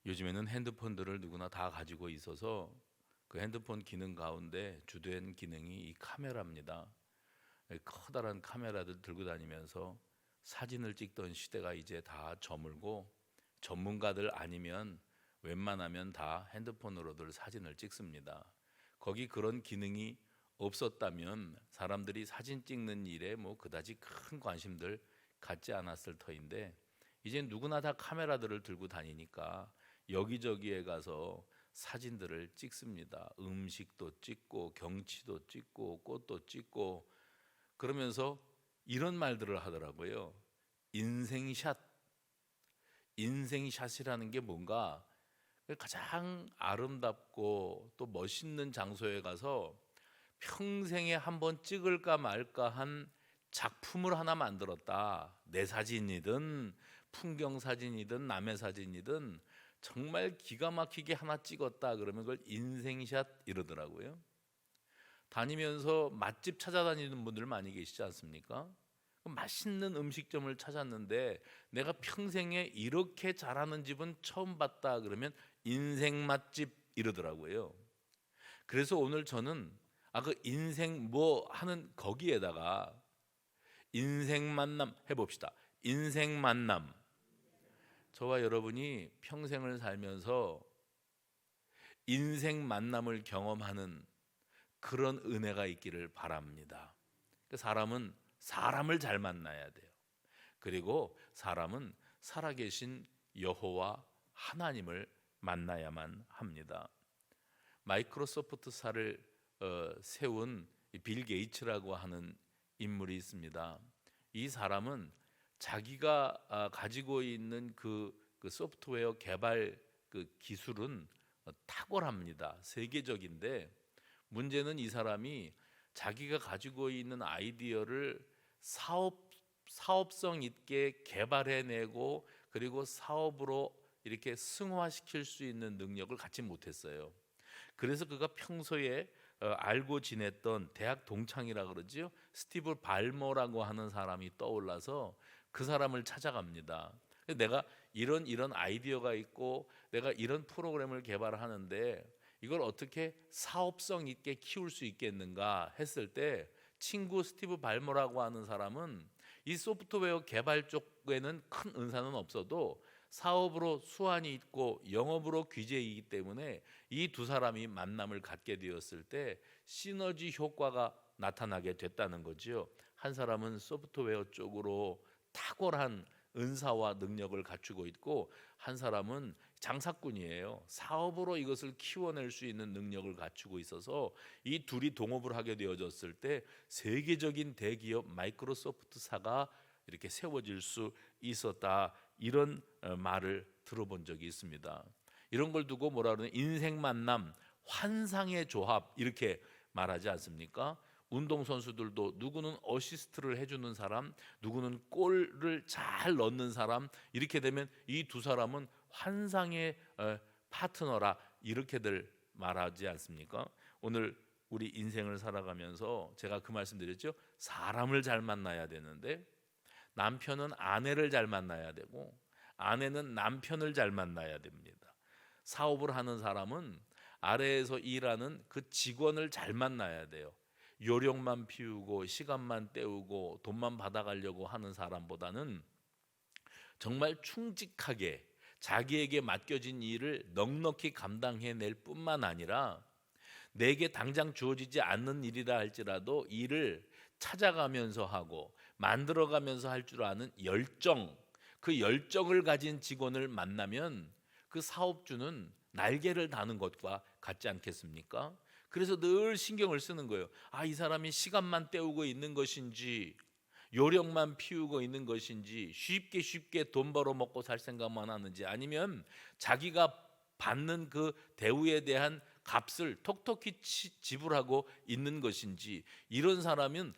요즘에는 핸드폰들을 누구나 다 가지고 있어서 그 핸드폰 기능 가운데 주된 기능이 이 카메라입니다. 커다란 카메라들 들고 다니면서 사진을 찍던 시대가 이제 다 저물고, 전문가들 아니면 웬만하면 다 핸드폰으로들 사진을 찍습니다. 거기 그런 기능이 없었다면 사람들이 사진 찍는 일에 뭐 그다지 큰 관심들 갖지 않았을 터인데, 이제 누구나 다 카메라들을 들고 다니니까 여기저기에 가서 사진들을 찍습니다. 음식도 찍고 경치도 찍고 꽃도 찍고, 그러면서 이런 말들을 하더라고요. 인생샷. 인생샷이라는 게 뭔가, 가장 아름답고 또 멋있는 장소에 가서 평생에 한번 찍을까 말까 한 작품을 하나 만들었다. 내 사진이든 풍경 사진이든 남의 사진이든 정말 기가 막히게 하나 찍었다. 그러면 그걸 인생샷 이러더라고요. 다니면서 맛집 찾아다니는 분들 많이 계시지 않습니까? 맛있는 음식점을 찾았는데 내가 평생에 이렇게 잘하는 집은 처음 봤다. 그러면 인생 맛집 이러더라고요. 그래서 오늘 저는 그 인생 뭐 하는 거기에다가 인생 만남 해봅시다. 인생 만남. 저와 여러분이 평생을 살면서 인생 만남을 경험하는 그런 은혜가 있기를 바랍니다. 사람은 사람을 잘 만나야 돼요. 그리고 사람은 살아계신 여호와 하나님을 만나야만 합니다. 마이크로소프트사를 세운 빌 게이츠라고 하는 인물이 있습니다. 이 사람은 자기가 가지고 있는 그 소프트웨어 개발 그 기술은 탁월합니다. 세계적인데, 문제는 이 사람이 자기가 가지고 있는 아이디어를 사업성 있게 개발해내고 그리고 사업으로 이렇게 승화시킬 수 있는 능력을 갖지 못했어요. 그래서 그가 평소에 알고 지냈던 대학 동창이라 그러지요, 스티브 발머라고 하는 사람이 떠올라서 그 사람을 찾아갑니다. 내가 이런 아이디어가 있고 내가 이런 프로그램을 개발하는데 이걸 어떻게 사업성 있게 키울 수 있겠는가 했을 때, 친구 스티브 발머라고 하는 사람은 이 소프트웨어 개발 쪽에는 큰 은사는 없어도 사업으로 수완이 있고 영업으로 귀재이기 때문에 이 두 사람이 만남을 갖게 되었을 때 시너지 효과가 나타나게 됐다는 거지요. 한 사람은 소프트웨어 쪽으로 탁월한 은사와 능력을 갖추고 있고, 한 사람은 장사꾼이에요. 사업으로 이것을 키워낼 수 있는 능력을 갖추고 있어서 이 둘이 동업을 하게 되어졌을 때 세계적인 대기업 마이크로소프트사가 이렇게 세워질 수 있었다. 이런 말을 들어본 적이 있습니다. 이런 걸 두고 뭐라 그러냐, 인생 만남, 환상의 조합 이렇게 말하지 않습니까? 운동선수들도 누구는 어시스트를 해주는 사람, 누구는 골을 잘 넣는 사람, 이렇게 되면 이 두 사람은 환상의 파트너라 이렇게들 말하지 않습니까? 오늘 우리 인생을 살아가면서 제가 그 말씀 드렸죠. 사람을 잘 만나야 되는데, 남편은 아내를 잘 만나야 되고 아내는 남편을 잘 만나야 됩니다. 사업을 하는 사람은 아래에서 일하는 그 직원을 잘 만나야 돼요. 요령만 피우고 시간만 때우고 돈만 받아가려고 하는 사람보다는 정말 충직하게 자기에게 맡겨진 일을 넉넉히 감당해낼 뿐만 아니라 내게 당장 주어지지 않는 일이라 할지라도 일을 찾아가면서 하고 만들어가면서 할 줄 아는 열정, 그 열정을 가진 직원을 만나면 그 사업주는 날개를 다는 것과 같지 않겠습니까? 그래서 늘 신경을 쓰는 거예요. 이 사람이 시간만 때우고 있는 것인지 요령만 피우고 있는 것인지, 쉽게 돈 벌어 먹고 살 생각만 하는지, 아니면 자기가 받는 그 대우에 대한 값을 톡톡히 지불하고 있는 것인지. 이런 사람은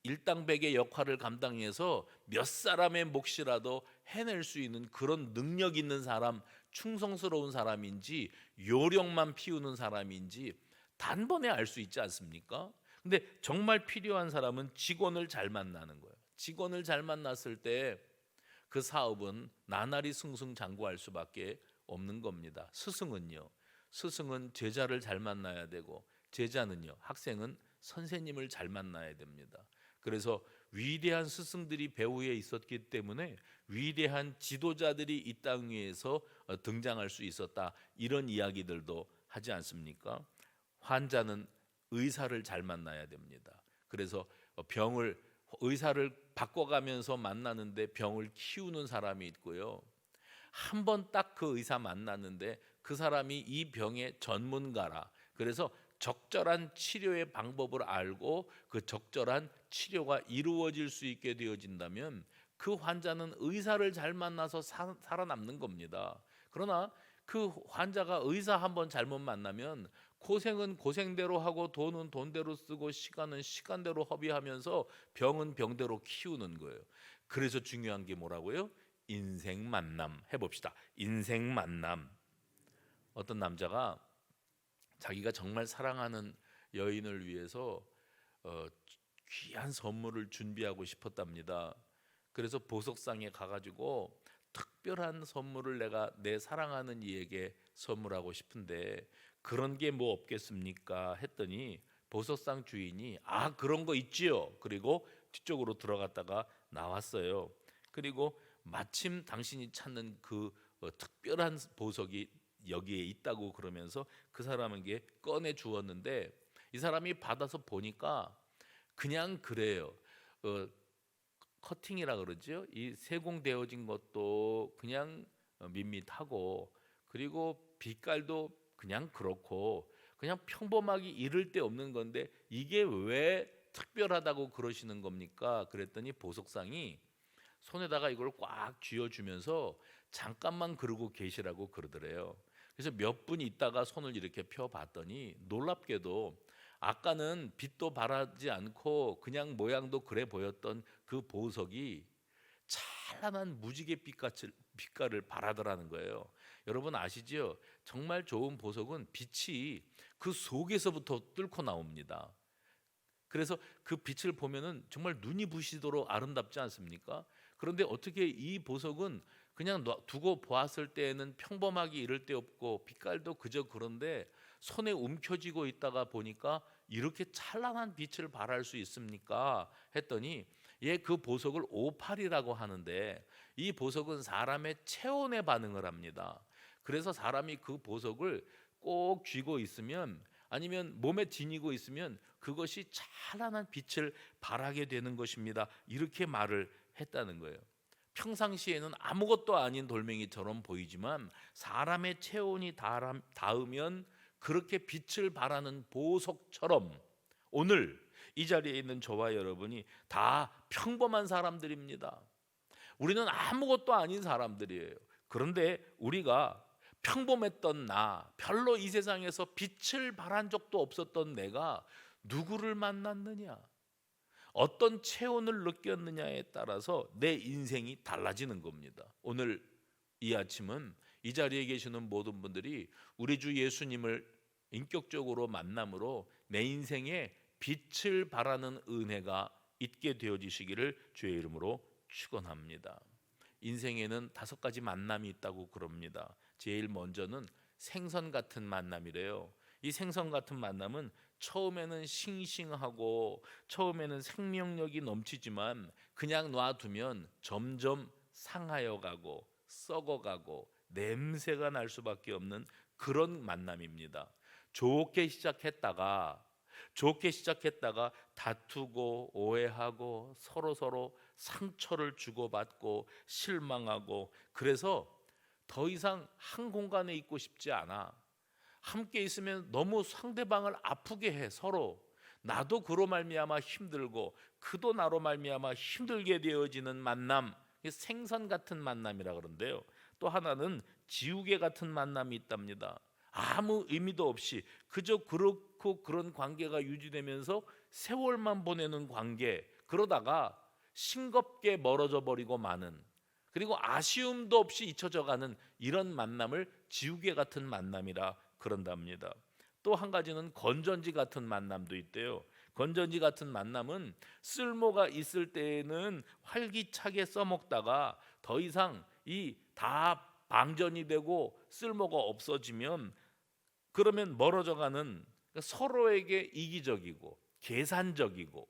일당백의 역할을 감당해서 몇 사람의 몫이라도 해낼 수 있는 그런 능력 있는 사람, 충성스러운 사람인지 요령만 피우는 사람인지 단번에 알 수 있지 않습니까? 근데 정말 필요한 사람은 직원을 잘 만나는 거예요. 직원을 잘 만났을 때 그 사업은 나날이 승승장구할 수밖에 없는 겁니다. 스승은 제자를 잘 만나야 되고, 제자는요, 학생은 선생님을 잘 만나야 됩니다. 그래서 위대한 스승들이 배후에 있었기 때문에 위대한 지도자들이 이 땅 위에서 등장할 수 있었다, 이런 이야기들도 하지 않습니까? 환자는 의사를 잘 만나야 됩니다. 그래서 의사를 바꿔가면서 만나는데 병을 키우는 사람이 있고요, 한 번 딱 그 의사 만났는데 그 사람이 이 병의 전문가라, 그래서 적절한 치료의 방법을 알고 그 적절한 치료가 이루어질 수 있게 되어진다면 그 환자는 의사를 잘 만나서 살아남는 겁니다. 그러나 그 환자가 의사 한번 잘못 만나면 고생은 고생대로 하고 돈은 돈대로 쓰고 시간은 시간대로 허비하면서 병은 병대로 키우는 거예요. 그래서 중요한 게 뭐라고요? 인생 만남. 해봅시다. 인생 만남. 어떤 남자가 자기가 정말 사랑하는 여인을 위해서 귀한 선물을 준비하고 싶었답니다. 그래서 보석상에 가가지고 특별한 선물을 내가 내 사랑하는 이에게 선물하고 싶은데 그런 게 뭐 없겠습니까? 했더니 보석상 주인이 그런 거 있지요. 그리고 뒤쪽으로 들어갔다가 나왔어요. 그리고 마침 당신이 찾는 그 특별한 보석이 여기에 있다고 그러면서 그 사람에게 꺼내 주었는데, 이 사람이 받아서 보니까 그냥 그래요. 커팅이라 그러죠. 이 세공되어진 것도 그냥 밋밋하고, 그리고 빛깔도 그냥 그렇고, 그냥 평범하기 이를 데 없는 건데 이게 왜 특별하다고 그러시는 겁니까? 그랬더니 보석상이 손에다가 이걸 꽉 쥐어주면서 잠깐만 그러고 계시라고 그러더래요. 그래서 몇 분 있다가 손을 이렇게 펴봤더니 놀랍게도 아까는 빛도 바라지 않고 그냥 모양도 그래 보였던 그 보석이 찬란한 무지개 빛깔을 발하더라는 거예요. 여러분 아시죠? 정말 좋은 보석은 빛이 그 속에서부터 뚫고 나옵니다. 그래서 그 빛을 보면은 정말 눈이 부시도록 아름답지 않습니까? 그런데 어떻게 이 보석은 그냥 두고 보았을 때에는 평범하기 이를 데 없고 빛깔도 그저 그런데 손에 움켜쥐고 있다가 보니까 이렇게 찬란한 빛을 발할 수 있습니까? 했더니 그 보석을 오팔이라고 하는데, 이 보석은 사람의 체온에 반응을 합니다. 그래서 사람이 그 보석을 꼭 쥐고 있으면, 아니면 몸에 지니고 있으면 그것이 찬란한 빛을 발하게 되는 것입니다. 이렇게 말을 했다는 거예요. 평상시에는 아무것도 아닌 돌멩이처럼 보이지만 사람의 체온이 닿으면 그렇게 빛을 발하는 보석처럼 오늘 이 자리에 있는 저와 여러분이 다 평범한 사람들입니다. 우리는 아무것도 아닌 사람들이에요. 그런데 우리가 평범했던 별로 이 세상에서 빛을 발한 적도 없었던 내가 누구를 만났느냐, 어떤 체온을 느꼈느냐에 따라서 내 인생이 달라지는 겁니다. 오늘 이 아침은 이 자리에 계시는 모든 분들이 우리 주 예수님을 인격적으로 만남으로 내 인생에 빛을 발하는 은혜가 있게 되어지시기를 주의 이름으로 축원합니다. 인생에는 5가지 만남이 있다고 그럽니다. 제일 먼저는 생선 같은 만남이래요. 이 생선 같은 만남은 처음에는 싱싱하고 처음에는 생명력이 넘치지만 그냥 놔두면 점점 상하여 가고 썩어가고 냄새가 날 수밖에 없는 그런 만남입니다. 좋게 시작했다가 다투고 오해하고 서로 상처를 주고받고 실망하고, 그래서 더 이상 한 공간에 있고 싶지 않아. 함께 있으면 너무 상대방을 아프게 해. 서로 나도 그로 말미암아 힘들고 그도 나로 말미암아 힘들게 되어지는 만남, 생선 같은 만남이라 그러는데요. 또 하나는 지우개 같은 만남이 있답니다. 아무 의미도 없이 그저 그렇고 그런 관계가 유지되면서 세월만 보내는 관계, 그러다가 싱겁게 멀어져 버리고 마는, 그리고 아쉬움도 없이 잊혀져 가는 이런 만남을 지우개 같은 만남이라 그런답니다. 또 한 가지는 건전지 같은 만남도 있대요. 건전지 같은 만남은 쓸모가 있을 때에는 활기차게 써먹다가 더 이상 이 다 방전이 되고 쓸모가 없어지면 그러면 멀어져가는, 서로에게 이기적이고 계산적이고,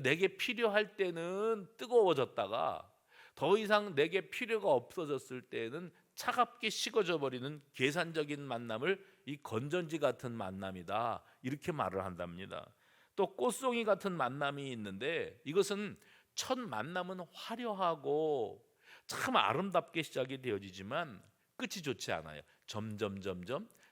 내게 필요할 때는 뜨거워졌다가 더 이상 내게 필요가 없어졌을 때는 차갑게 식어져 버리는 계산적인 만남을 이 건전지 같은 만남이다, 이렇게 말을 한답니다. 또 꽃송이 같은 만남이 있는데, 이것은 첫 만남은 화려하고 참 아름답게 시작이 되어지지만 끝이 좋지 않아요. 점점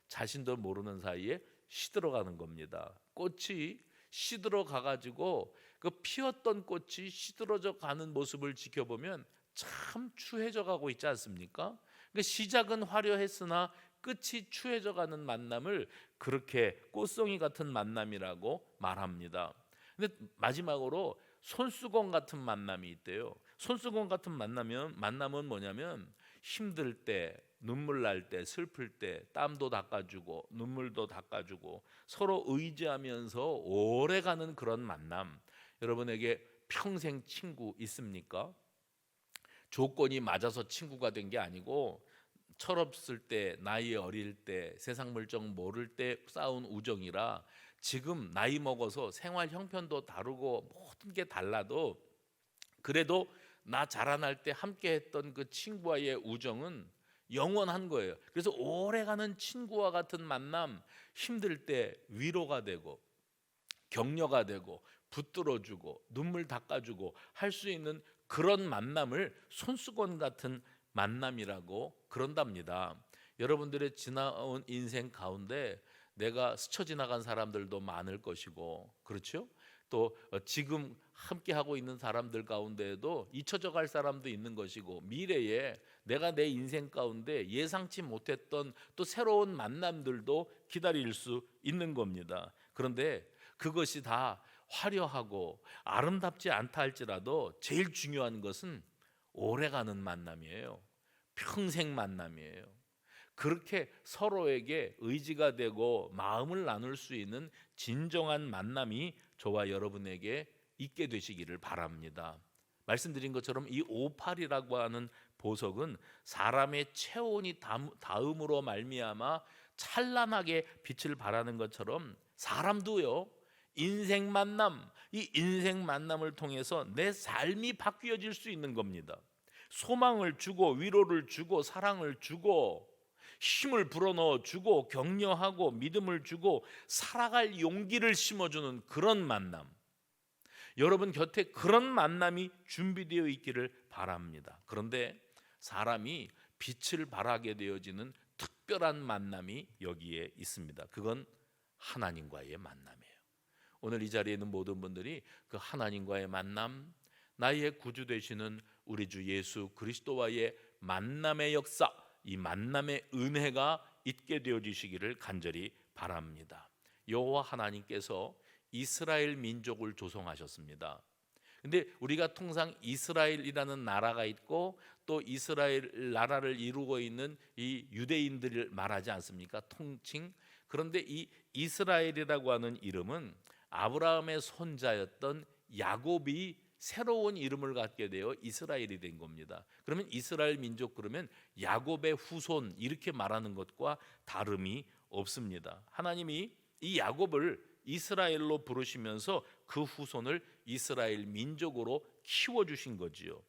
자신도 모르는 사이에 시들어가는 겁니다. 꽃이 시들어 가가지고 그 피었던 꽃이 시들어져 가는 모습을 지켜보면 참 추해져 가고 있지 않습니까? 그러니까 시작은 화려했으나 끝이 추해져 가는 만남을 그렇게 꽃송이 같은 만남이라고 말합니다. 근데 마지막으로 손수건 같은 만남이 있대요. 손수건 같은 만남은 뭐냐면, 힘들 때, 눈물 날 때, 슬플 때 땀도 닦아주고 눈물도 닦아주고 서로 의지하면서 오래가는 그런 만남. 여러분에게 평생 친구 있습니까? 조건이 맞아서 친구가 된 게 아니고, 철없을 때, 나이 어릴 때, 세상 물정 모를 때 쌓은 우정이라, 지금 나이 먹어서 생활 형편도 다르고 모든 게 달라도 그래도 나 자라날 때 함께 했던 그 친구와의 우정은 영원한 거예요. 그래서 오래가는 친구와 같은 만남, 힘들 때 위로가 되고 격려가 되고 붙들어주고 눈물 닦아주고 할 수 있는 그런 만남을 손수건 같은 만남이라고 그런답니다. 여러분들의 지나온 인생 가운데 내가 스쳐 지나간 사람들도 많을 것이고, 그렇죠? 또 지금 함께 하고 있는 사람들 가운데에도 잊혀져 갈 사람도 있는 것이고, 미래에 내가 내 인생 가운데 예상치 못했던 또 새로운 만남들도 기다릴 수 있는 겁니다. 그런데 그것이 다 화려하고 아름답지 않다 할지라도 제일 중요한 것은 오래가는 만남이에요. 평생 만남이에요. 그렇게 서로에게 의지가 되고 마음을 나눌 수 있는 진정한 만남이 저와 여러분에게 있게 되시기를 바랍니다. 말씀드린 것처럼 이 58이라고 하는 보석은 사람의 체온이 닿음으로 말미암아 찬란하게 빛을 발하는 것처럼, 사람도요, 인생 만남, 이 인생 만남을 통해서 내 삶이 바뀌어질 수 있는 겁니다. 소망을 주고 위로를 주고 사랑을 주고 힘을 불어넣어 주고 격려하고 믿음을 주고 살아갈 용기를 심어주는 그런 만남, 여러분 곁에 그런 만남이 준비되어 있기를 바랍니다. 그런데 사람이 빛을 발하게 되어지는 특별한 만남이 여기에 있습니다. 그건 하나님과의 만남이에요. 오늘 이 자리에 있는 모든 분들이 그 하나님과의 만남, 나의 구주 되시는 우리 주 예수 그리스도와의 만남의 역사, 이 만남의 은혜가 있게 되어지시기를 간절히 바랍니다. 여호와 하나님께서 이스라엘 민족을 조성하셨습니다. 근데 우리가 통상 이스라엘이라는 나라가 있고 또 이스라엘 나라를 이루고 있는 이 유대인들을 말하지 않습니까? 통칭. 그런데 이 이스라엘이라고 하는 이름은 아브라함의 손자였던 야곱이 새로운 이름을 갖게 되어 이스라엘이 된 겁니다. 그러면 이스라엘 민족, 그러면 야곱의 후손, 이렇게 말하는 것과 다름이 없습니다. 하나님이 이 야곱을 이스라엘로 부르시면서 그 후손을 이스라엘 민족으로 키워주신 거지요.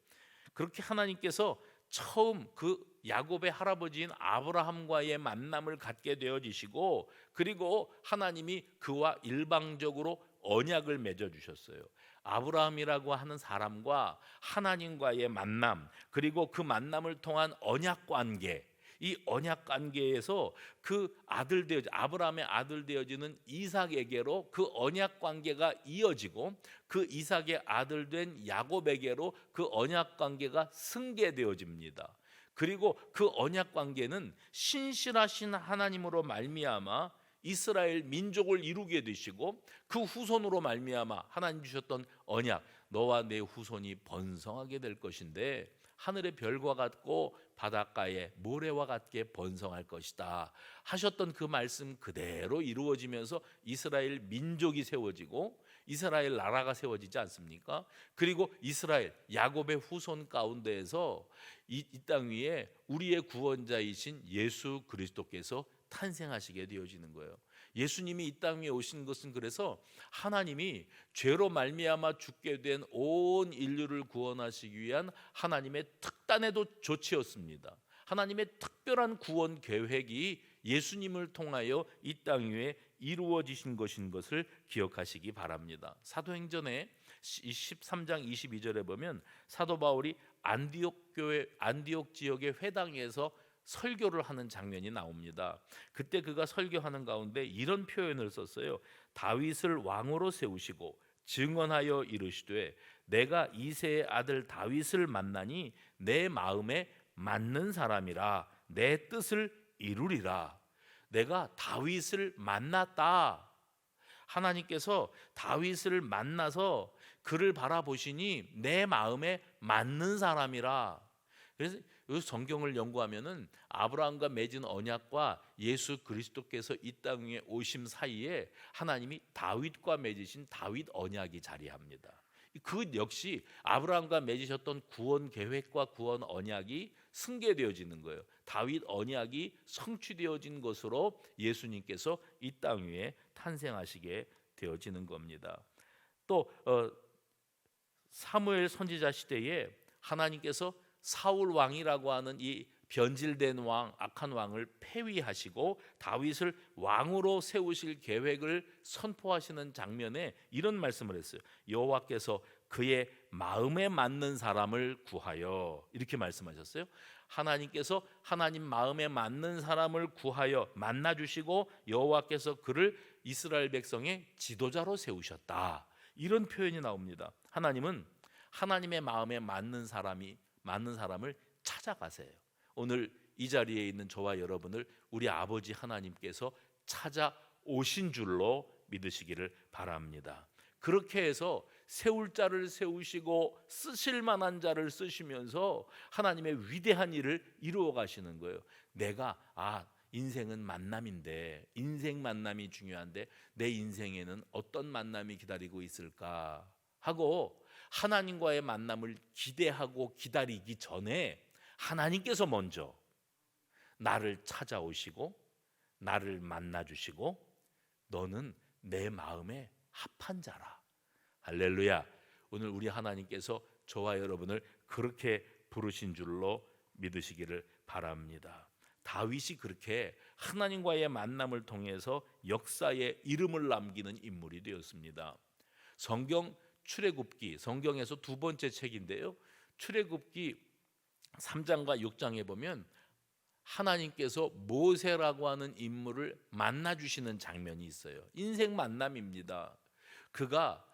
그렇게 하나님께서 처음 그 야곱의 할아버지인 아브라함과의 만남을 갖게 되어지시고, 그리고 하나님이 그와 일방적으로 언약을 맺어주셨어요. 아브라함이라고 하는 사람과 하나님과의 만남, 그리고 그 만남을 통한 언약 관계, 이 언약 관계에서 그 아들 되어지 아브라함의 아들 되어지는 이삭에게로 그 언약 관계가 이어지고, 그 이삭의 아들 된 야곱에게로 그 언약 관계가 승계되어집니다. 그리고 그 언약 관계는 신실하신 하나님으로 말미암아 이스라엘 민족을 이루게 되시고, 그 후손으로 말미암아 하나님 주셨던 언약, 너와 내 후손이 번성하게 될 것인데, 하늘의 별과 같고 바닷가의 모래와 같게 번성할 것이다 하셨던 그 말씀 그대로 이루어지면서 이스라엘 민족이 세워지고 이스라엘 나라가 세워지지 않습니까? 그리고 이스라엘 야곱의 후손 가운데에서 이 땅 위에 우리의 구원자이신 예수 그리스도께서 탄생하시게 되어지는 거예요. 예수님이 이 땅 위에 오신 것은 그래서 하나님이 죄로 말미암아 죽게 된 온 인류를 구원하시기 위한 하나님의 특단의 조치였습니다. 하나님의 특별한 구원 계획이 예수님을 통하여 이 땅 위에 이루어지신 것인 것을 기억하시기 바랍니다. 사도행전의 13장 22절에 보면 사도 바울이 안디옥 지역의 회당에서 설교를 하는 장면이 나옵니다. 그때 그가 설교하는 가운데 이런 표현을 썼어요. 다윗을 왕으로 세우시고 증언하여 이르시되 내가 이새의 아들 다윗을 만나니 내 마음에 맞는 사람이라 내 뜻을 이루리라. 내가 다윗을 만났다. 하나님께서 다윗을 만나서 그를 바라보시니 내 마음에 맞는 사람이라. 그래서 성경을 연구하면은 아브라함과 맺은 언약과 예수 그리스도께서 이 땅 위에 오심 사이에 하나님이 다윗과 맺으신 다윗 언약이 자리합니다. 그 역시 아브라함과 맺으셨던 구원 계획과 구원 언약이 승계되어지는 거예요. 다윗 언약이 성취되어진 것으로 예수님께서 이 땅 위에 탄생하시게 되어지는 겁니다. 또 사무엘 선지자 시대에 하나님께서 사울 왕이라고 하는 이 변질된 왕, 악한 왕을 폐위하시고 다윗을 왕으로 세우실 계획을 선포하시는 장면에 이런 말씀을 했어요. 여호와께서 그의 마음에 맞는 사람을 구하여, 이렇게 말씀하셨어요. 하나님께서 하나님 마음에 맞는 사람을 구하여 만나주시고 여호와께서 그를 이스라엘 백성의 지도자로 세우셨다. 이런 표현이 나옵니다. 하나님은 하나님의 마음에 맞는 사람을 찾아가세요. 오늘 이 자리에 있는 저와 여러분을 우리 아버지 하나님께서 찾아오신 줄로 믿으시기를 바랍니다. 그렇게 해서 세울 자를 세우시고 쓰실 만한 자를 쓰시면서 하나님의 위대한 일을 이루어 가시는 거예요. 내가 인생은 만남인데, 인생 만남이 중요한데 내 인생에는 어떤 만남이 기다리고 있을까 하고 하나님과의 만남을 기대하고 기다리기 전에 하나님께서 먼저 나를 찾아오시고 나를 만나주시고 너는 내 마음에 합한 자라. 할렐루야. 오늘 우리 하나님께서 저와 여러분을 그렇게 부르신 줄로 믿으시기를 바랍니다. 다윗이 그렇게 하나님과의 만남을 통해서 역사에 이름을 남기는 인물이 되었습니다. 성경 출애굽기, 성경에서 두 번째 책인데요, 출애굽기 3장과 6장에 보면 하나님께서 모세라고 하는 인물을 만나주시는 장면이 있어요. 인생 만남입니다. 그가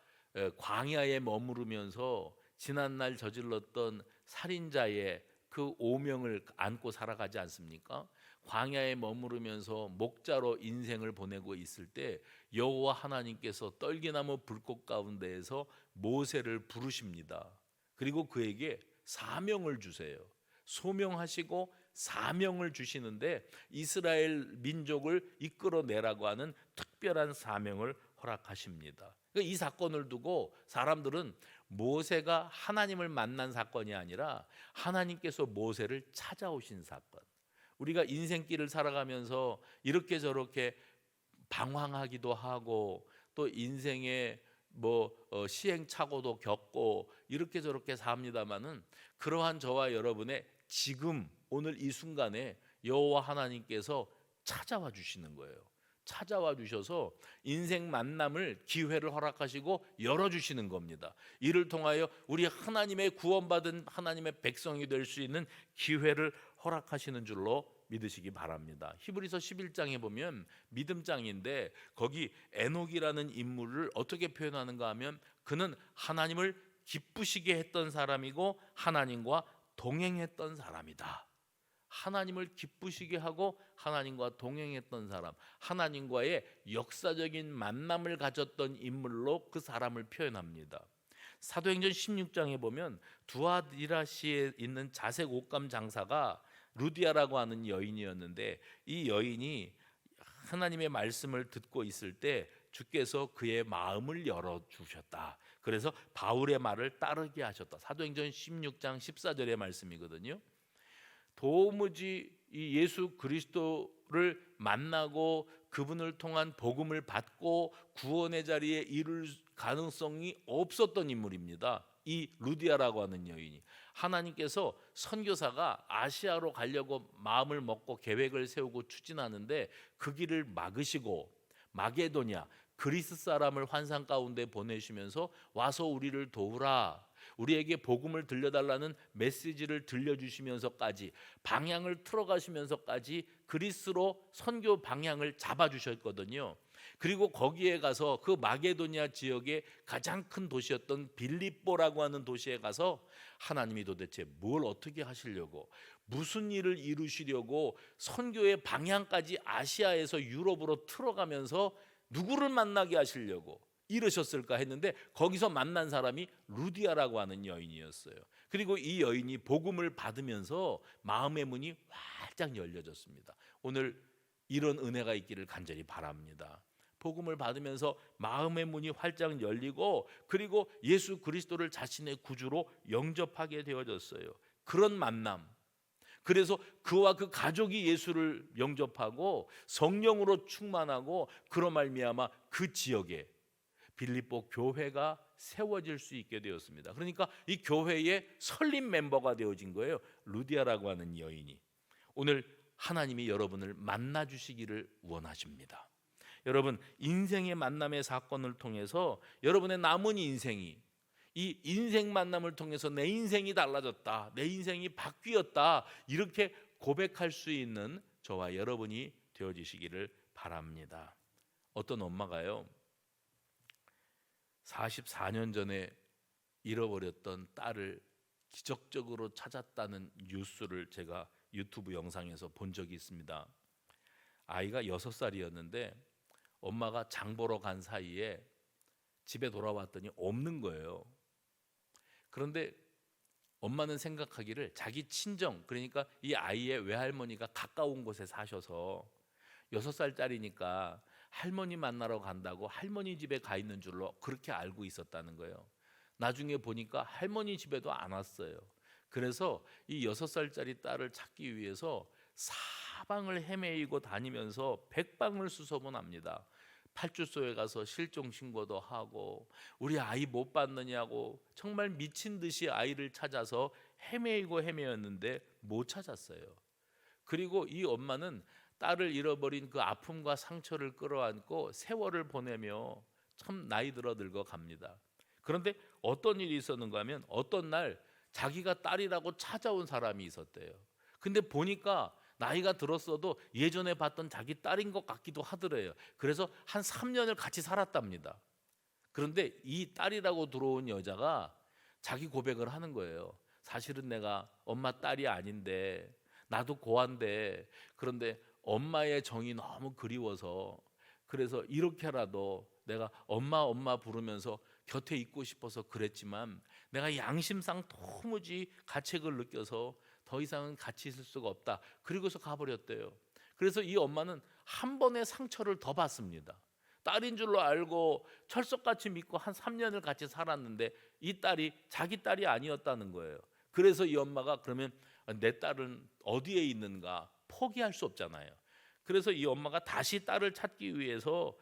광야에 머무르면서 지난날 저질렀던 살인자의 그 오명을 안고 살아가지 않습니까? 광야에 머무르면서 목자로 인생을 보내고 있을 때 여호와 하나님께서 떨기나무 불꽃 가운데에서 모세를 부르십니다. 그리고 그에게 사명을 주세요. 소명하시고 사명을 주시는데 이스라엘 민족을 이끌어내라고 하는 특별한 사명을 허락하십니다. 이 사건을 두고 사람들은 모세가 하나님을 만난 사건이 아니라 하나님께서 모세를 찾아오신 사건, 우리가 인생길을 살아가면서 이렇게 저렇게 방황하기도 하고 또 인생에 시행착오도 겪고 이렇게 저렇게 삽니다마는 그러한 저와 여러분의 지금 오늘 이 순간에 여호와 하나님께서 찾아와 주시는 거예요. 찾아와 주셔서 인생 만남을 기회를 허락하시고 열어주시는 겁니다. 이를 통하여 우리 하나님의 구원받은 하나님의 백성이 될 수 있는 기회를 허락하시는 줄로 믿으시기 바랍니다. 히브리서 11장에 보면 믿음장인데 거기 에녹이라는 인물을 어떻게 표현하는가 하면 그는 하나님을 기쁘시게 했던 사람이고 하나님과 동행했던 사람이다. 하나님을 기쁘시게 하고 하나님과 동행했던 사람, 하나님과의 역사적인 만남을 가졌던 인물로 그 사람을 표현합니다. 사도행전 16장에 보면 두아디라시에 있는 자색 옷감 장사가 루디아라고 하는 여인이었는데, 이 여인이 하나님의 말씀을 듣고 있을 때 주께서 그의 마음을 열어주셨다. 그래서 바울의 말을 따르게 하셨다. 사도행전 16장 14절의 말씀이거든요. 도무지 이 예수 그리스도를 만나고 그분을 통한 복음을 받고 구원의 자리에 이룰 가능성이 없었던 인물입니다. 이 루디아라고 하는 여인이, 하나님께서 선교사가 아시아로 가려고 마음을 먹고 계획을 세우고 추진하는데 그 길을 막으시고 마게도냐, 그리스 사람을 환상 가운데 보내시면서 와서 우리를 도우라, 우리에게 복음을 들려달라는 메시지를 들려주시면서까지, 방향을 틀어가시면서까지 그리스로 선교 방향을 잡아주셨거든요. 그리고 거기에 가서 그 마게도냐 지역의 가장 큰 도시였던 빌립보라고 하는 도시에 가서 하나님이 도대체 뭘 어떻게 하시려고, 무슨 일을 이루시려고 선교의 방향까지 아시아에서 유럽으로 틀어가면서 누구를 만나게 하시려고 이러셨을까 했는데, 거기서 만난 사람이 루디아라고 하는 여인이었어요. 그리고 이 여인이 복음을 받으면서 마음의 문이 활짝 열려졌습니다. 오늘 이런 은혜가 있기를 간절히 바랍니다. 복음을 받으면서 마음의 문이 활짝 열리고, 그리고 예수 그리스도를 자신의 구주로 영접하게 되어졌어요. 그런 만남, 그래서 그와 그 가족이 예수를 영접하고 성령으로 충만하고, 그로 말미암아 그 지역에 빌립보 교회가 세워질 수 있게 되었습니다. 그러니까 이 교회의 설립 멤버가 되어진 거예요. 루디아라고 하는 여인이. 오늘 하나님이 여러분을 만나 주시기를 원하십니다. 여러분, 인생의 만남의 사건을 통해서 여러분의 남은 인생이, 이 인생 만남을 통해서 내 인생이 달라졌다, 내 인생이 바뀌었다, 이렇게 고백할 수 있는 저와 여러분이 되어지시기를 바랍니다. 어떤 엄마가요, 44년 전에 잃어버렸던 딸을 기적적으로 찾았다는 뉴스를 제가 유튜브 영상에서 본 적이 있습니다. 아이가 6살이었는데 엄마가 장 보러 간 사이에 집에 돌아왔더니 없는 거예요. 그런데 엄마는 생각하기를 자기 친정, 그러니까 이 아이의 외할머니가 가까운 곳에 사셔서 6살짜리니까 할머니 만나러 간다고 할머니 집에 가 있는 줄로 그렇게 알고 있었다는 거예요. 나중에 보니까 할머니 집에도 안 왔어요. 그래서 이 6살짜리 딸을 찾기 위해서 사방을 헤매이고 다니면서 백방을 수소문합니다. 팔주소에 가서 실종 신고도 하고, 우리 아이 못 봤느냐고 정말 미친 듯이 아이를 찾아서 헤매이고 헤매였는데 못 찾았어요. 그리고 이 엄마는 딸을 잃어버린 그 아픔과 상처를 끌어안고 세월을 보내며 참 나이 들어 늙어 갑니다. 그런데 어떤 일이 있었는가 하면, 어떤 날 자기가 딸이라고 찾아온 사람이 있었대요. 근데 보니까 나이가 들었어도 예전에 봤던 자기 딸인 것 같기도 하더래요. 그래서 한 3년을 같이 살았답니다. 그런데 이 딸이라고 들어온 여자가 자기 고백을 하는 거예요. 사실은 내가 엄마 딸이 아닌데, 나도 고아인데, 그런데 엄마의 정이 너무 그리워서, 그래서 이렇게라도 내가 엄마 엄마 부르면서 곁에 있고 싶어서 그랬지만, 내가 양심상 도무지 가책을 느껴서 더 이상은 같이 있을 수가 없다. 그리고서 가버렸대요. 그래서 이 엄마는 한 번의 상처를 더 받습니다. 딸인 줄로 알고 철석같이 믿고 한 3년을 같이 살았는데 이 딸이 자기 딸이 아니었다는 거예요. 그래서 이 엄마가, 그러면 내 딸은 어디에 있는가 포기할 수 없잖아요. 그래서 이 엄마가 다시 딸을 찾기 위해서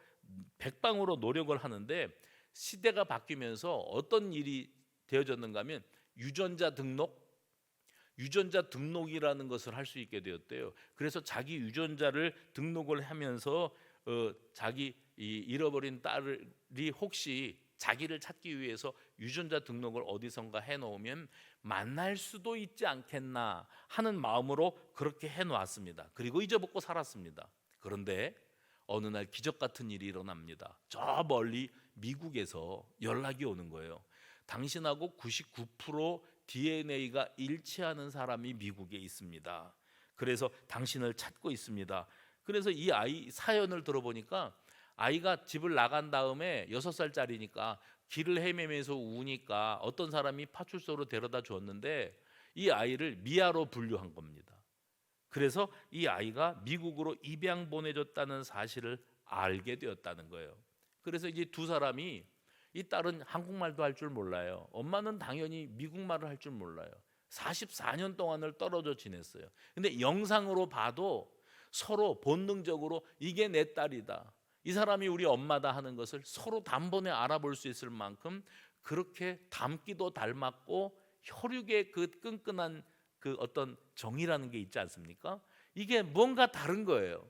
백방으로 노력을 하는데, 시대가 바뀌면서 어떤 일이 되어졌는가 하면 유전자 등록이라는 것을 할 수 있게 되었대요. 그래서 자기 유전자를 등록을 하면서 자기 잃어버린 딸이 혹시 자기를 찾기 위해서 유전자 등록을 어디선가 해놓으면 만날 수도 있지 않겠나 하는 마음으로 그렇게 해놓았습니다. 그리고 잊어먹고 살았습니다. 그런데 어느 날 기적 같은 일이 일어납니다. 저 멀리 미국에서 연락이 오는 거예요. 당신하고 99% DNA가 일치하는 사람이 미국에 있습니다. 그래서 당신을 찾고 있습니다. 그래서 이 아이 사연을 들어보니까, 아이가 집을 나간 다음에 6살짜리니까 길을 헤매면서 우니까 어떤 사람이 파출소로 데려다 줬는데 이 아이를 미아로 분류한 겁니다. 그래서 이 아이가 미국으로 입양 보내줬다는 사실을 알게 되었다는 거예요. 그래서 이제 두 사람이, 이 딸은 한국말도 할 줄 몰라요. 엄마는 당연히 미국말을 할 줄 몰라요. 44년 동안을 떨어져 지냈어요. 근데 영상으로 봐도 서로 본능적으로 이게 내 딸이다, 이 사람이 우리 엄마다 하는 것을 서로 단번에 알아볼 수 있을 만큼 그렇게 닮기도 닮았고, 혈육의 그 끈끈한 그 어떤 정이라는 게 있지 않습니까? 이게 뭔가 다른 거예요.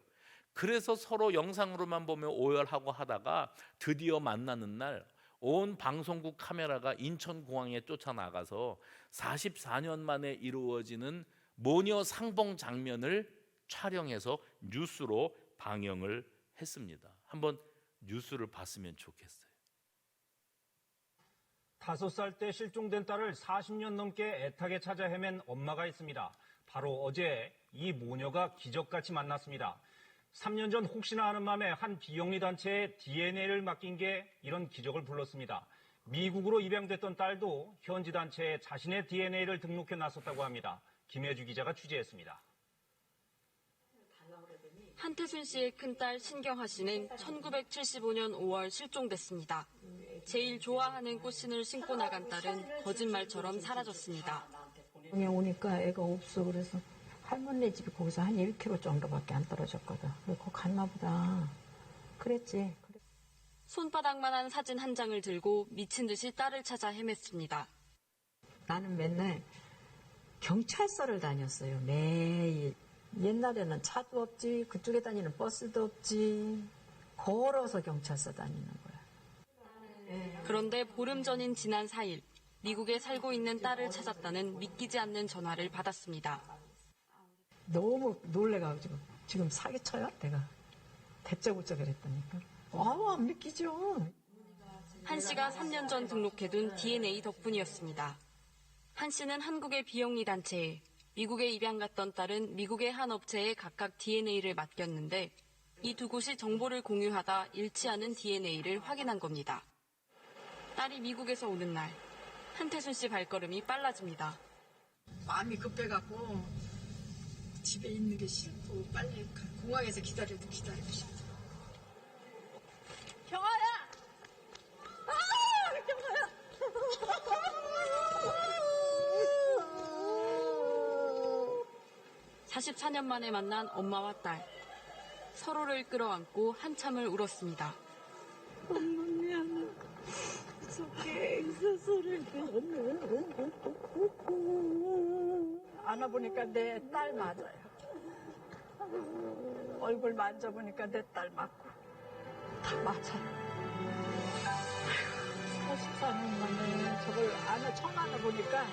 그래서 서로 영상으로만 보면 오열하고 하다가 드디어 만나는 날 온 방송국 카메라가 인천공항에 쫓아나가서 44년 만에 이루어지는 모녀 상봉 장면을 촬영해서 뉴스로 방영을 했습니다. 한번 뉴스를 봤으면 좋겠어요. 5살 때 실종된 딸을 40년 넘게 애타게 찾아 헤맨 엄마가 있습니다. 바로 어제 이 모녀가 기적같이 만났습니다. 3년 전 혹시나 하는 마음에 한 비영리 단체에 DNA를 맡긴 게 이런 기적을 불렀습니다. 미국으로 입양됐던 딸도 현지 단체에 자신의 DNA를 등록해 놨었다고 합니다. 김혜주 기자가 취재했습니다. 한태순 씨의 큰딸 신경하 씨는 1975년 5월 실종됐습니다. 제일 좋아하는 꽃신을 신고 나간 딸은 거짓말처럼 사라졌습니다. 그냥 오니까 애가 없어. 그래서 할머니 집이 거기서 한 1km 정도밖에 안 떨어졌거든. 그래서 거기 갔나 보다. 그랬지. 손바닥만한 사진 한 장을 들고 미친 듯이 딸을 찾아 헤맸습니다. 나는 맨날 경찰서를 다녔어요. 매일. 옛날에는 차도 없지, 그쪽에 다니는 버스도 없지. 걸어서 경찰서 다니는 거야. 그런데 보름 전인 지난 4일, 미국에 살고 있는 딸을 찾았다는 믿기지 않는 전화를 받았습니다. 너무 놀래가지고 지금 사기쳐요? 내가 대짜고짜 그랬다니까. 안 믿기죠. 한 씨가 3년 전 등록해둔 DNA 덕분이었습니다. 한 씨는 한국의 비영리 단체에, 미국에 입양 갔던 딸은 미국의 한 업체에 각각 DNA를 맡겼는데 이 두 곳이 정보를 공유하다 일치하는 DNA를 확인한 겁니다. 딸이 미국에서 오는 날, 한태순 씨 발걸음이 빨라집니다. 마음이 급해갖고 집에 있는 게 싫고 빨리 공항에서 기다리고 싶어. 경아야! 경아야! 44년 만에 만난 엄마와 딸. 서로를 끌어안고 한참을 울었습니다. 엄마 미안해. 속에 액세서리를 안아보니까 내 딸 맞아요. 얼굴 만져보니까 내 딸 맞고 다 맞아요. 44년 만에 저걸 처음 안아보니까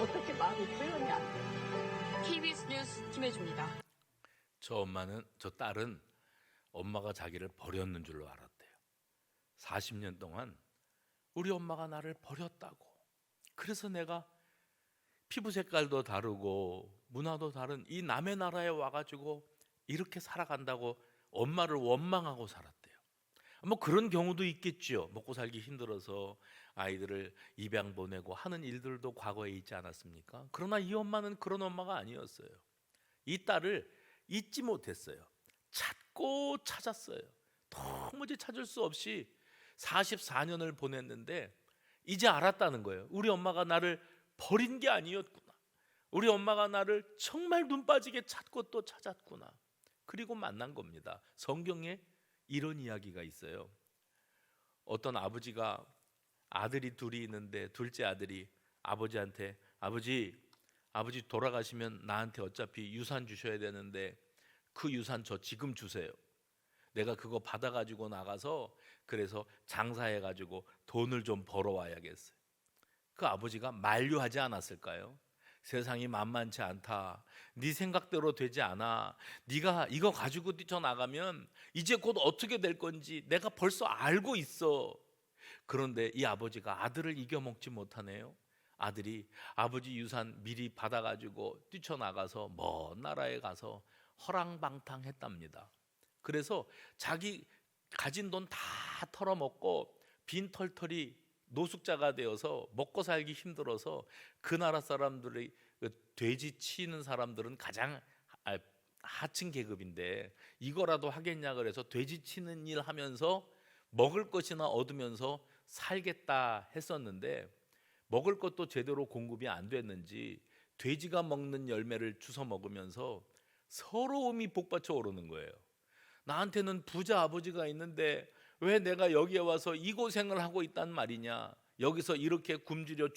어떻게 말이 표현이 안 돼. KBS 뉴스 김혜주입니다. 저 딸은 엄마가 자기를 버렸는 줄로 알았대요. 40년 동안 우리 엄마가 나를 버렸다고. 그래서 내가 피부 색깔도 다르고 문화도 다른 이 남의 나라에 와가지고 이렇게 살아간다고 엄마를 원망하고 살았대요. 뭐 그런 경우도 있겠죠. 먹고 살기 힘들어서 아이들을 입양 보내고 하는 일들도 과거에 있지 않았습니까? 그러나 이 엄마는 그런 엄마가 아니었어요. 이 딸을 잊지 못했어요. 찾고 찾았어요. 도무지 찾을 수 없이 44년을 보냈는데 이제 알았다는 거예요. 우리 엄마가 나를 버린 게 아니었구나. 우리 엄마가 나를 정말 눈 빠지게 찾고 또 찾았구나. 그리고 만난 겁니다. 성경에 이런 이야기가 있어요. 어떤 아버지가 아들이 둘이 있는데 둘째 아들이 아버지한테 아버지 돌아가시면 나한테 어차피 유산 주셔야 되는데 그 유산 저 지금 주세요. 내가 그거 받아가지고 나가서 그래서 장사해가지고 돈을 좀 벌어와야겠어요. 그 아버지가 만류하지 않았을까요? 세상이 만만치 않다. 네 생각대로 되지 않아. 네가 이거 가지고 뛰쳐나가면 이제 곧 어떻게 될 건지 내가 벌써 알고 있어. 그런데 이 아버지가 아들을 이겨먹지 못하네요. 아들이 아버지 유산 미리 받아가지고 뛰쳐나가서 먼 나라에 가서 허랑방탕했답니다. 그래서 자기 가진 돈 다 털어먹고 빈털털이 노숙자가 되어서 먹고 살기 힘들어서 그 나라 사람들이 돼지 치는 사람들은 가장 하층 계급인데 이거라도 하겠냐 그래서 돼지 치는 일 하면서 먹을 것이나 얻으면서 살겠다 했었는데 먹을 것도 제대로 공급이 안 됐는지 돼지가 먹는 열매를 주워 먹으면서 서러움이 복받쳐 오르는 거예요. 나한테는 부자 아버지가 있는데 왜 내가 여기에 와서 이 고생을 하고 있단 말이냐. 여기서 이렇게 굶주려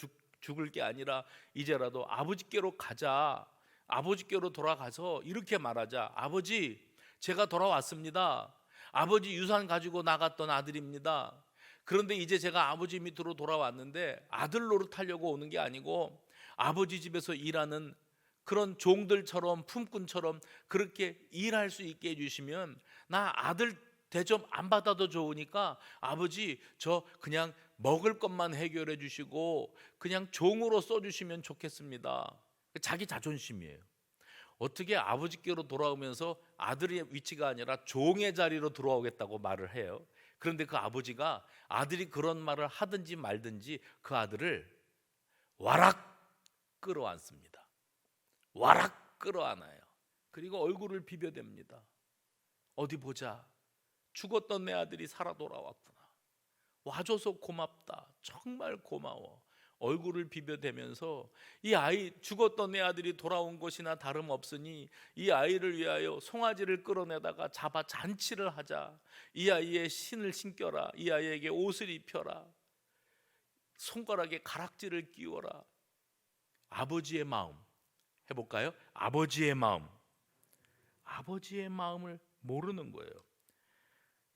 죽을 게 아니라 이제라도 아버지께로 가자. 아버지께로 돌아가서 이렇게 말하자. 아버지, 제가 돌아왔습니다. 아버지 유산 가지고 나갔던 아들입니다. 그런데 이제 제가 아버지 밑으로 돌아왔는데 아들 노릇하려고 오는 게 아니고 아버지 집에서 일하는 그런 종들처럼 품꾼처럼 그렇게 일할 수 있게 해주시면 나 아들 대접 안 받아도 좋으니까 아버지 저 그냥 먹을 것만 해결해 주시고 그냥 종으로 써주시면 좋겠습니다. 자기 자존심이에요. 어떻게 아버지께로 돌아오면서 아들의 위치가 아니라 종의 자리로 돌아오겠다고 말을 해요. 그런데 그 아버지가 아들이 그런 말을 하든지 말든지 그 아들을 와락 끌어안습니다. 와락 끌어안아요. 그리고 얼굴을 비벼댑니다. 어디 보자. 죽었던 내 아들이 살아 돌아왔구나. 와줘서 고맙다. 정말 고마워. 얼굴을 비벼대면서 이 아이 죽었던 내 아들이 돌아온 것이나 다름없으니 이 아이를 위하여 송아지를 끌어내다가 잡아 잔치를 하자. 이 아이의 신을 신겨라. 이 아이에게 옷을 입혀라. 손가락에 가락지를 끼워라. 아버지의 마음 해볼까요? 아버지의 마음. 아버지의 마음을 모르는 거예요.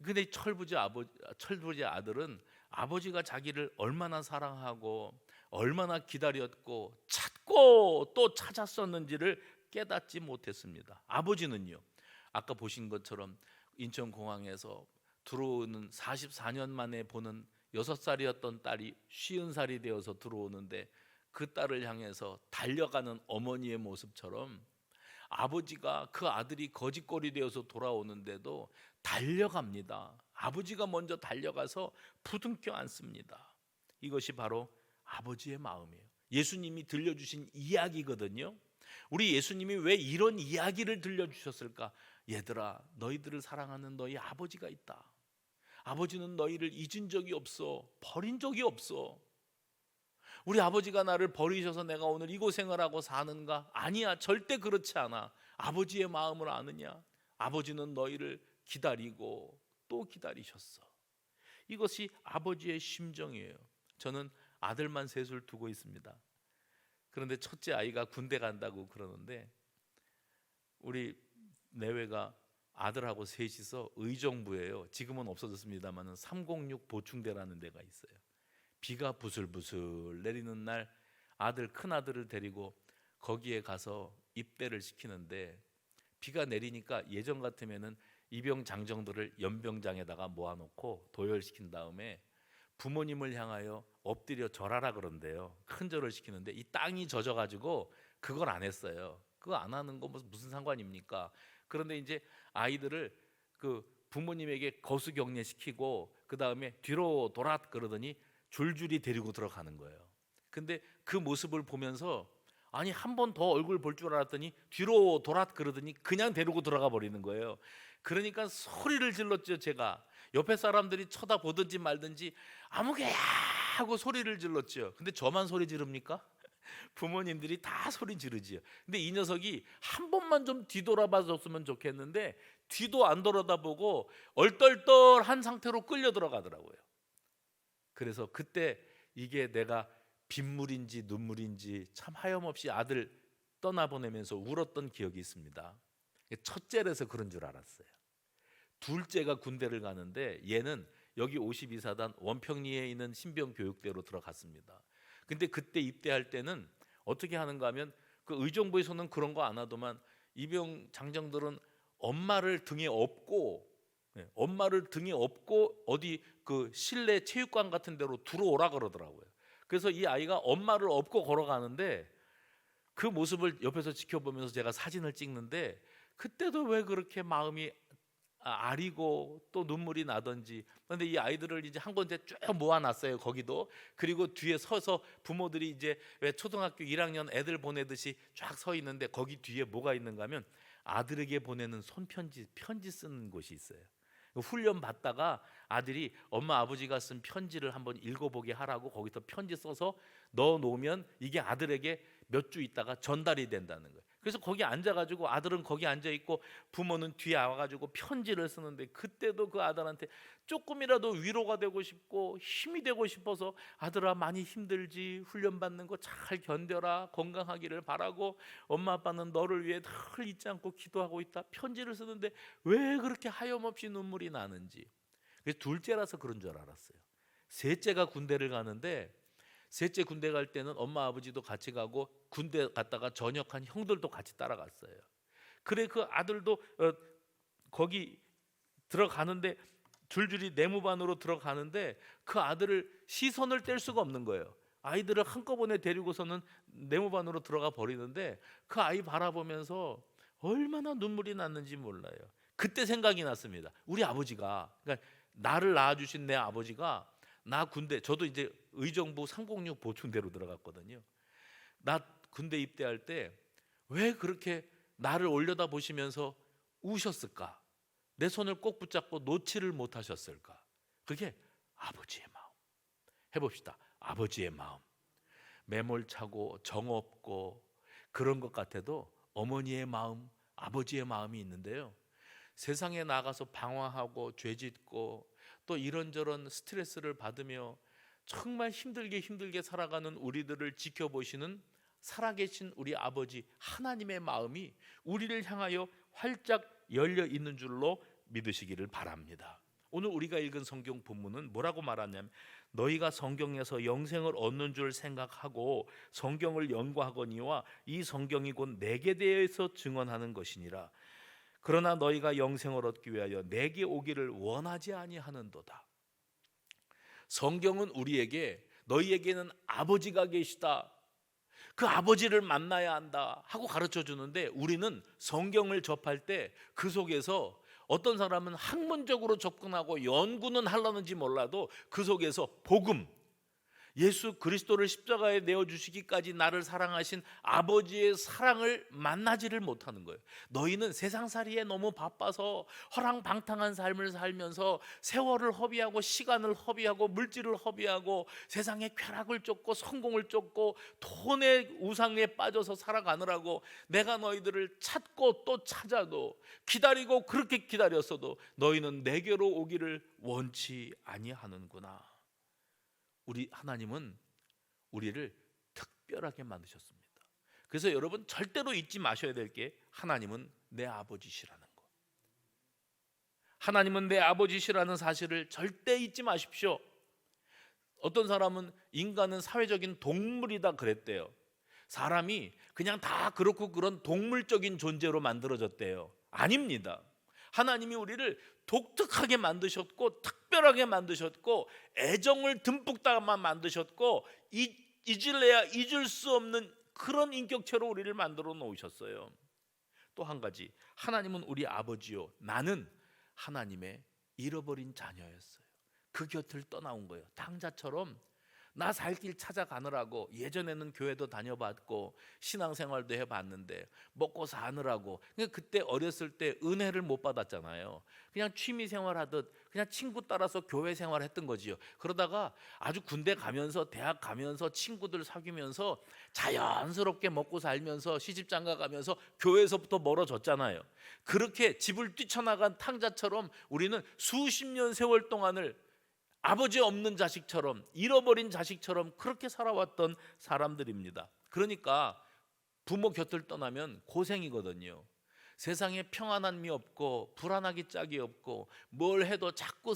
근데 철부지 아들은 아버지가 자기를 얼마나 사랑하고 얼마나 기다렸고 찾고 또 찾았었는지를 깨닫지 못했습니다. 아버지는요, 아까 보신 것처럼 인천공항에서 들어오는 44년 만에 보는 6살이었던 딸이 50살이 되어서 들어오는데 그 딸을 향해서 달려가는 어머니의 모습처럼 아버지가 그 아들이 거짓골이 되어서 돌아오는데도 달려갑니다. 아버지가 먼저 달려가서 부둥켜 안습니다. 이것이 바로 아버지의 마음이에요. 예수님이 들려주신 이야기거든요. 우리 예수님이 왜 이런 이야기를 들려주셨을까? 얘들아, 너희들을 사랑하는 너희 아버지가 있다. 아버지는 너희를 잊은 적이 없어. 버린 적이 없어. 우리 아버지가 나를 버리셔서 내가 오늘 이 고생을 하고 사는가? 아니야, 절대 그렇지 않아. 아버지의 마음을 아느냐? 아버지는 너희를 기다리고 또 기다리셨어. 이것이 아버지의 심정이에요. 저는 아들만 셋을 두고 있습니다. 그런데 첫째 아이가 군대 간다고 그러는데 우리 내외가 아들하고 셋이서 의정부예요. 지금은 없어졌습니다만 306 보충대라는 데가 있어요. 비가 부슬부슬 내리는 날 아들 큰아들을 데리고 거기에 가서 입대를 시키는데 비가 내리니까 예전 같으면은 이병 장정들을 연병장에다가 모아놓고 도열시킨 다음에 부모님을 향하여 엎드려 절하라 그런대요. 큰 절을 시키는데 이 땅이 젖어가지고 그걸 안 했어요. 그거 안 하는 거 무슨 상관입니까? 그런데 이제 아이들을 그 부모님에게 거수경례시키고 그 다음에 뒤로 돌아 그러더니 줄줄이 데리고 들어가는 거예요. 근데 그 모습을 보면서 아니 한 번 더 얼굴 볼 줄 알았더니 뒤로 돌아 그러더니 그냥 데리고 들어가 버리는 거예요. 그러니까 소리를 질렀죠. 제가 옆에 사람들이 쳐다보든지 말든지 아무개야 하고 소리를 질렀죠. 근데 저만 소리 지릅니까? 부모님들이 다 소리 지르지요. 근데 이 녀석이 한 번만 좀 뒤돌아봐 줬으면 좋겠는데 뒤도 안 돌아다보고 얼떨떨한 상태로 끌려 들어가더라고요. 그래서 그때 이게 내가 빗물인지 눈물인지 참 하염없이 아들 떠나보내면서 울었던 기억이 있습니다. 첫째라서 그런 줄 알았어요. 둘째가 군대를 가는데 얘는 여기 52사단 원평리에 있는 신병교육대로 들어갔습니다. 근데 그때 입대할 때는 어떻게 하는가 하면 그 의정부에서는 그런 거 안 하더만 이병 장정들은 엄마를 등에 업고 어디 그 실내 체육관 같은 데로 들어오라 그러더라고요. 그래서 이 아이가 엄마를 업고 걸어가는데 그 모습을 옆에서 지켜보면서 제가 사진을 찍는데 그때도 왜 그렇게 마음이 아리고 또 눈물이 나든지. 그런데 이 아이들을 이제 한 군데 쭉 모아놨어요. 거기도. 그리고 뒤에 서서 부모들이 이제 왜 초등학교 1학년 애들 보내듯이 쫙 서 있는데 거기 뒤에 뭐가 있는가 하면 아들에게 보내는 손편지, 편지 쓰는 곳이 있어요. 훈련 받다가 아들이 엄마 아버지가 쓴 편지를 한번 읽어보게 하라고 거기서 편지 써서 넣어 놓으면 이게 아들에게 몇 주 있다가 전달이 된다는 거예요. 그래서 거기 앉아가지고 아들은 거기 앉아 있고 부모는 뒤에 와가지고 편지를 쓰는데, 그때도 그 아들한테 조금이라도 위로가 되고 싶고 힘이 되고 싶어서 아들아 많이 힘들지, 훈련 받는 거 잘 견뎌라, 건강하기를 바라고 엄마 아빠는 너를 위해 늘 잊지 않고 기도하고 있다, 편지를 쓰는데 왜 그렇게 하염없이 눈물이 나는지. 그래서 둘째라서 그런 줄 알았어요. 셋째가 군대를 가는데, 셋째 군대 갈 때는 엄마 아버지도 같이 가고 군대 갔다가 전역한 형들도 같이 따라갔어요. 그래 그 아들도 거기 들어가는데 줄줄이 내무반으로 들어가는데 그 아들을 시선을 뗄 수가 없는 거예요. 아이들을 한꺼번에 데리고서는 내무반으로 들어가 버리는데 그 아이 바라보면서 얼마나 눈물이 났는지 몰라요. 그때 생각이 났습니다. 우리 아버지가, 그러니까 나를 낳아주신 내 아버지가 나 군대, 저도 이제 의정부 306 보충대로 들어갔거든요. 나 군대 입대할 때 왜 그렇게 나를 올려다 보시면서 우셨을까? 내 손을 꼭 붙잡고 놓지를 못하셨을까? 그게 아버지의 마음. 해봅시다. 아버지의 마음. 매몰차고 정없고 그런 것 같아도 어머니의 마음, 아버지의 마음이 있는데요. 세상에 나가서 방황하고 죄짓고 또 이런저런 스트레스를 받으며 정말 힘들게 살아가는 우리들을 지켜보시는 살아계신 우리 아버지 하나님의 마음이 우리를 향하여 활짝 열려 있는 줄로 믿으시기를 바랍니다. 오늘 우리가 읽은 성경 본문은 뭐라고 말하냐면, 너희가 성경에서 영생을 얻는 줄 생각하고 성경을 연구하거니와 이 성경이 곧 내게 대해서 증언하는 것이니라. 그러나 너희가 영생을 얻기 위하여 내게 오기를 원하지 아니하는도다. 성경은 우리에게 너희에게는 아버지가 계시다, 그 아버지를 만나야 한다 하고 가르쳐 주는데, 우리는 성경을 접할 때 그 속에서 어떤 사람은 학문적으로 접근하고 연구는 하려는지 몰라도 그 속에서 복음, 예수 그리스도를 십자가에 내어주시기까지 나를 사랑하신 아버지의 사랑을 만나지를 못하는 거예요. 너희는 세상살이에 너무 바빠서 허랑방탕한 삶을 살면서 세월을 허비하고 시간을 허비하고 물질을 허비하고 세상의 쾌락을 쫓고 성공을 쫓고 돈의 우상에 빠져서 살아가느라고 내가 너희들을 찾고 또 찾아도 기다리고 그렇게 기다렸어도 너희는 내게로 오기를 원치 아니하는구나. 우리 하나님은 우리를 특별하게 만드셨습니다. 그래서 여러분 절대로 잊지 마셔야 될 게, 하나님은 내 아버지시라는 거. 하나님은 내 아버지시라는 사실을 절대 잊지 마십시오. 어떤 사람은 인간은 사회적인 동물이다 그랬대요. 사람이 그냥 다 그렇고 그런 동물적인 존재로 만들어졌대요. 아닙니다. 하나님이 우리를 독특하게 만드셨고 특별하게 만드셨고 애정을 듬뿍 담아 만드셨고 잊을래야 잊을 수 없는 그런 인격체로 우리를 만들어 놓으셨어요. 또 한 가지, 하나님은 우리 아버지요, 나는 하나님의 잃어버린 자녀였어요. 그 곁을 떠나온 거예요. 당자처럼 나 살 길 찾아가느라고 예전에는 교회도 다녀봤고 신앙생활도 해봤는데 먹고 사느라고, 그때 어렸을 때 은혜를 못 받았잖아요. 그냥 취미생활하듯 그냥 친구 따라서 교회 생활했던 거지요. 그러다가 아주 군대 가면서 대학 가면서 친구들 사귀면서 자연스럽게 먹고 살면서 시집장가 가면서 교회에서부터 멀어졌잖아요. 그렇게 집을 뛰쳐나간 탕자처럼 우리는 수십 년 세월 동안을 아버지 없는 자식처럼, 잃어버린 자식처럼 그렇게 살아왔던 사람들입니다. 그러니까 부모 곁을 떠나면 고생이거든요. 세상에 평안함이 없고 불안하기 짝이 없고 뭘 해도 자꾸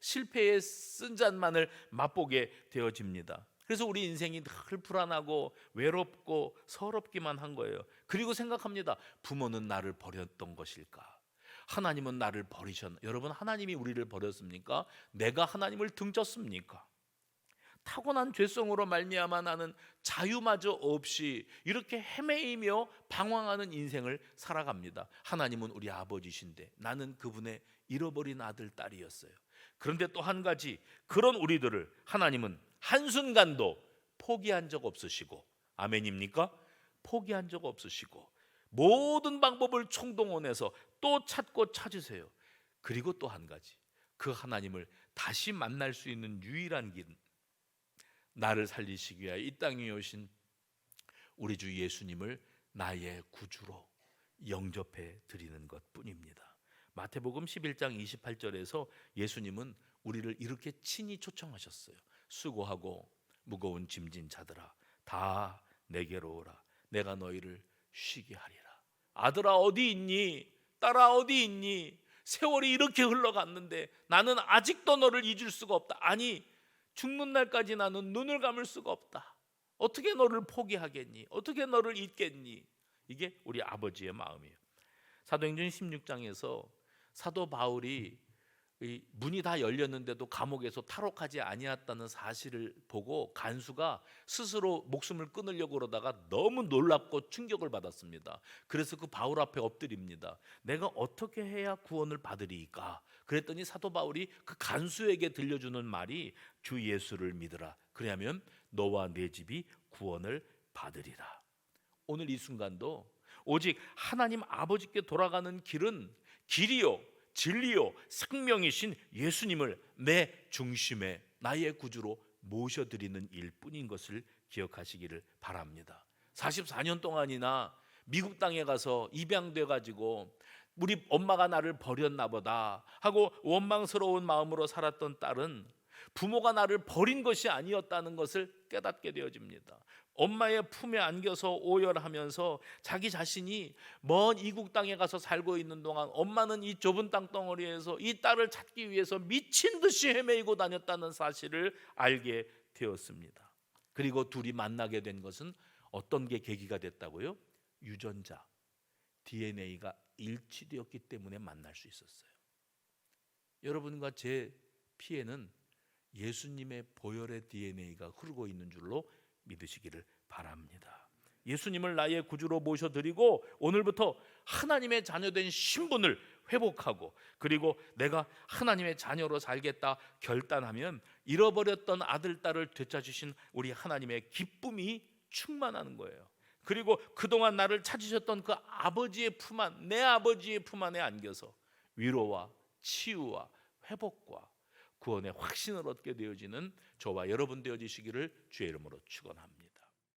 실패의 쓴잔만을 맛보게 되어집니다. 그래서 우리 인생이 늘 불안하고 외롭고 서럽기만 한 거예요. 그리고 생각합니다. 부모는 나를 버렸던 것일까? 하나님은 나를 버리셨나? 여러분, 하나님이 우리를 버렸습니까? 내가 하나님을 등졌습니까? 타고난 죄성으로 말미암아 나는 자유마저 없이 이렇게 헤매이며 방황하는 인생을 살아갑니다. 하나님은 우리 아버지신데 나는 그분의 잃어버린 아들, 딸이었어요. 그런데 또 한 가지, 그런 우리들을 하나님은 한순간도 포기한 적 없으시고, 아멘입니까? 포기한 적 없으시고 모든 방법을 총동원해서 또 찾고 찾으세요. 그리고 또 한 가지, 그 하나님을 다시 만날 수 있는 유일한 길, 나를 살리시기 위하여 이 땅에 오신 우리 주 예수님을 나의 구주로 영접해 드리는 것뿐입니다. 마태복음 11장 28절에서 예수님은 우리를 이렇게 친히 초청하셨어요. 수고하고 무거운 짐진 자들아 다 내게로 오라. 내가 너희를 쉬게 하리라. 아들아 어디 있니? 딸아 어디 있니? 세월이 이렇게 흘러갔는데 나는 아직도 너를 잊을 수가 없다. 아니, 죽는 날까지 나는 눈을 감을 수가 없다. 어떻게 너를 포기하겠니? 어떻게 너를 잊겠니? 이게 우리 아버지의 마음이에요. 사도행전 16장에서 사도 바울이 문이 다 열렸는데도 감옥에서 탈옥하지 아니었다는 사실을 보고 간수가 스스로 목숨을 끊으려고 그러다가 너무 놀랍고 충격을 받았습니다. 그래서 그 바울 앞에 엎드립니다. 내가 어떻게 해야 구원을 받으리까? 그랬더니 사도 바울이 그 간수에게 들려주는 말이 주 예수를 믿으라. 그러면 너와 내 집이 구원을 받으리라. 오늘 이 순간도 오직 하나님 아버지께 돌아가는 길은 길이요 진리요 생명이신 예수님을 내 중심에 나의 구주로 모셔드리는 일뿐인 것을 기억하시기를 바랍니다. 44년 동안이나 미국 땅에 가서 입양돼 가지고 우리 엄마가 나를 버렸나 보다 하고 원망스러운 마음으로 살았던 딸은 부모가 나를 버린 것이 아니었다는 것을 깨닫게 되어집니다. 엄마의 품에 안겨서 오열하면서 자기 자신이 먼 이국 땅에 가서 살고 있는 동안 엄마는 이 좁은 땅덩어리에서 이 딸을 찾기 위해서 미친 듯이 헤매이고 다녔다는 사실을 알게 되었습니다. 그리고 둘이 만나게 된 것은 어떤 게 계기가 됐다고요? 유전자, DNA가 일치되었기 때문에 만날 수 있었어요. 여러분과 제 피에는 예수님의 보혈의 DNA가 흐르고 있는 줄로 믿으시기를 바랍니다. 예수님을 나의 구주로 모셔드리고 오늘부터 하나님의 자녀된 신분을 회복하고 그리고 내가 하나님의 자녀로 살겠다 결단하면 잃어버렸던 아들, 딸을 되찾으신 우리 하나님의 기쁨이 충만하는 거예요. 그리고 그동안 나를 찾으셨던 그 아버지의 품 안, 내 아버지의 품 안에 안겨서 위로와 치유와 회복과 구원의 확신을 얻게 되어지는 저와 여러분 되어지시기를 주의 이름으로 축원합니다.